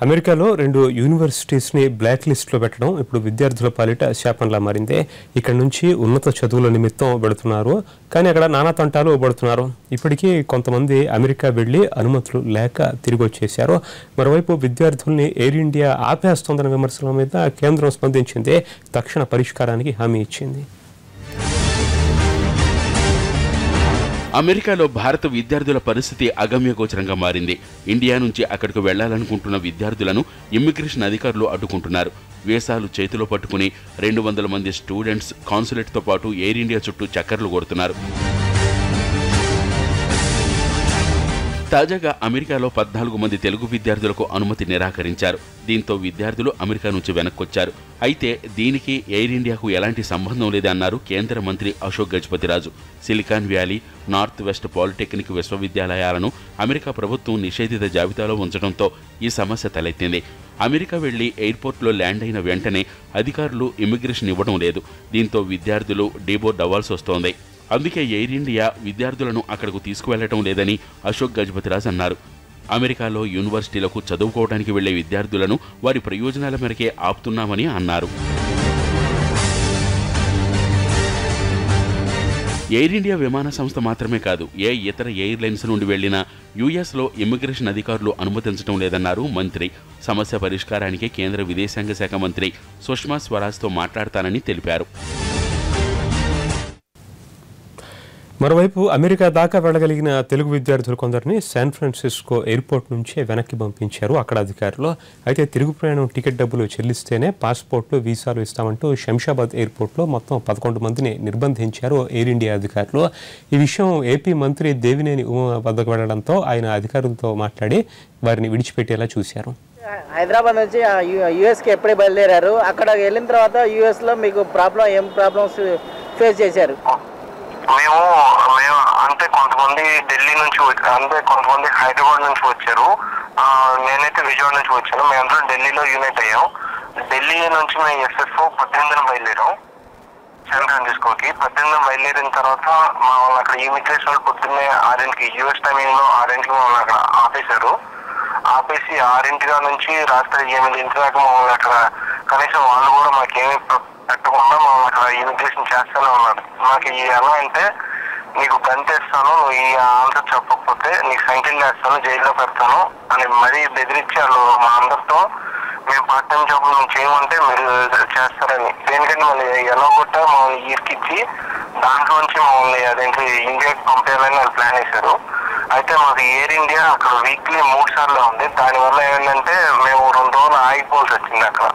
అమెరికాలో 2 యూనివర్సిటీస్ని బ్లాక్ లిస్ట్లో పెట్టడం ఇప్పుడు విద్యార్థుల పాలిట శాపంలా మారింది. ఇక్కడ నుంచి ఉన్నత చదువుల నిమిత్తం వెళుతున్నారు, కానీ అక్కడ నానా తంటాలు పడుతున్నారు. ఇప్పటికీ కొంతమంది అమెరికా వెళ్లి అనుమతులు లేక తిరిగి వచ్చేశారు. మరోవైపు విద్యార్థుల్ని ఎయిర్ ఇండియా ఆపేస్తోందన్న విమర్శల మీద కేంద్రం స్పందించింది, తక్షణ పరిష్కారానికి హామీ ఇచ్చింది. అమెరికాలో భారత విద్యార్థుల పరిస్థితి అగమ్యగోచరంగా మారింది. ఇండియా నుంచి అక్కడికి వెళ్లాలనుకుంటున్న విద్యార్థులను ఇమ్మిగ్రేషన్ అధికారులు అడ్డుకుంటున్నారు. వీసాలు చేతిలో పట్టుకుని 200 మంది స్టూడెంట్స్ కాన్సులేట్తో పాటు ఎయిర్ ఇండియా చుట్టూ చక్కర్లు కొడుతున్నారు. తాజాగా అమెరికాలో 14 మంది తెలుగు విద్యార్థులకు అనుమతి నిరాకరించారు. దీంతో విద్యార్థులు అమెరికా నుంచి వెనక్కొచ్చారు. అయితే దీనికి ఎయిర్ ఇండియాకు ఎలాంటి సంబంధం లేదన్నారు కేంద్ర మంత్రి Ashok Gajapathiraju. Silicon Valley, north west polytechnic విశ్వవిద్యాలయాలను అమెరికా ప్రభుత్వం నిషేధిత జాబితాలో ఉంచడంతో ఈ సమస్య తలెత్తింది. అమెరికా వెళ్లి ఎయిర్పోర్ట్లో ల్యాండ్ అయిన వెంటనే అధికారులు ఇమ్మిగ్రేషన్ ఇవ్వడం లేదు. దీంతో విద్యార్థులు డీబోర్డ్ అవ్వాల్సి వస్తోంది. అందుకే ఎయిర్ ఇండియా విద్యార్థులను అక్కడకు తీసుకువెళ్లటం లేదని అశోక్ గజపతిరాజు అన్నారు. అమెరికాలో యూనివర్సిటీలకు చదువుకోవడానికి వెళ్లే విద్యార్థులను వారి ప్రయోజనాల మేరకే ఆపుతున్నామని అన్నారు. ఎయిర్ ఇండియా విమాన సంస్థ మాత్రమే కాదు, ఇతర ఎయిర్లైన్స్ నుండి వెళ్లిన యుఎస్లో ఇమ్మిగ్రేషన్ అధికారులు అనుమతించడం లేదన్నారు మంత్రి. సమస్య పరిష్కారానికి కేంద్ర విదేశాంగ శాఖ మంత్రి సుష్మా స్వరాజ్తో మాట్లాడతానని తెలిపారు. మరోవైపు అమెరికా దాకా వెళ్లగలిగిన తెలుగు విద్యార్థులు కొందరిని శాన్ ఫ్రాన్సిస్కో ఎయిర్పోర్ట్ నుంచే వెనక్కి పంపించారు అక్కడ అధికారులు. అయితే తిరుగు ప్రయాణం టికెట్ డబ్బులు చెల్లిస్తేనే పాస్పోర్ట్లు, వీసాలు ఇస్తామంటూ శంషాబాద్ ఎయిర్పోర్ట్లో మొత్తం 11 మందిని నిర్బంధించారు ఎయిర్ ఇండియా అధికారులు. ఈ విషయం ఏపీ మంత్రి దేవినేని ఉమ వద్దకు వెళ్లడంతో ఆయన అధికారులతో మాట్లాడి వారిని విడిచిపెట్టేలా చూశారు. హైదరాబాద్ నుంచి యూఎస్కి ఎప్పుడే బయలుదేరారు? అక్కడ వెళ్ళిన తర్వాత యూఎస్లో మీకు ఏం ప్రాబ్లమ్స్ ఫేస్ చేశారు? మేము అంటే కొంతమంది ఢిల్లీ నుంచి అంటే కొంతమంది హైదరాబాద్ నుంచి వచ్చారు. నేనైతే విజయవాడ నుంచి వచ్చాను. మేమందరం ఢిల్లీలో యూనిట్ అయ్యాం. ఢిల్లీ నుంచి మేము ఎస్ఎఫ్ఓ 18న బయలుదేరాం శాన్ ఫ్రాన్సిస్కోకి. 18న బయలుదేరిన తర్వాత మమ్మల్ని అక్కడ ఇమిగ్రేషన్ వాళ్ళు పొద్దున్నే 6కి యూఎస్ టైమింగ్లో 6కి మమ్మల్ని అక్కడ ఆపేశారు. ఆపేసి 6 నుంచి రాత్రి 8 దాకా మమ్మల్ని అక్కడ కనీసం వాళ్ళు కూడా మాకేమీ పెట్టకుండా మమ్మల్ని అక్కడ ఇమిగ్రేషన్ చేస్తూనే ఉన్నారు. నాకు ఎలా అంటే, నీకు గంటేస్తాను, నువ్వు ఈ ఆన్సర్ చెప్పకపోతే నీకు సంఖ్యలు వేస్తాను, జైల్లో పెడతాను అని మరీ బెదిరించి వాళ్ళు మా అందరితో మేము పార్ట్ టైం జాబ్ మేము చేయమంటే మీరు చేస్తారని. దేనికంటే మళ్ళీ ఎలా కొట్టా మమ్మల్ని ఇరికిచ్చి దాంట్లోంచి మమ్మల్ని అదేంటి ఇండియాకి పంపేయాలని వాళ్ళు ప్లాన్ వేశారు. అయితే మాకు ఎయిర్ ఇండియా అక్కడ వీక్లీ 3 సార్లు ఉంది. దానివల్ల ఏంటంటే మేము 2 రోజులు ఆగిపోవాల్సి వచ్చింది అక్కడ.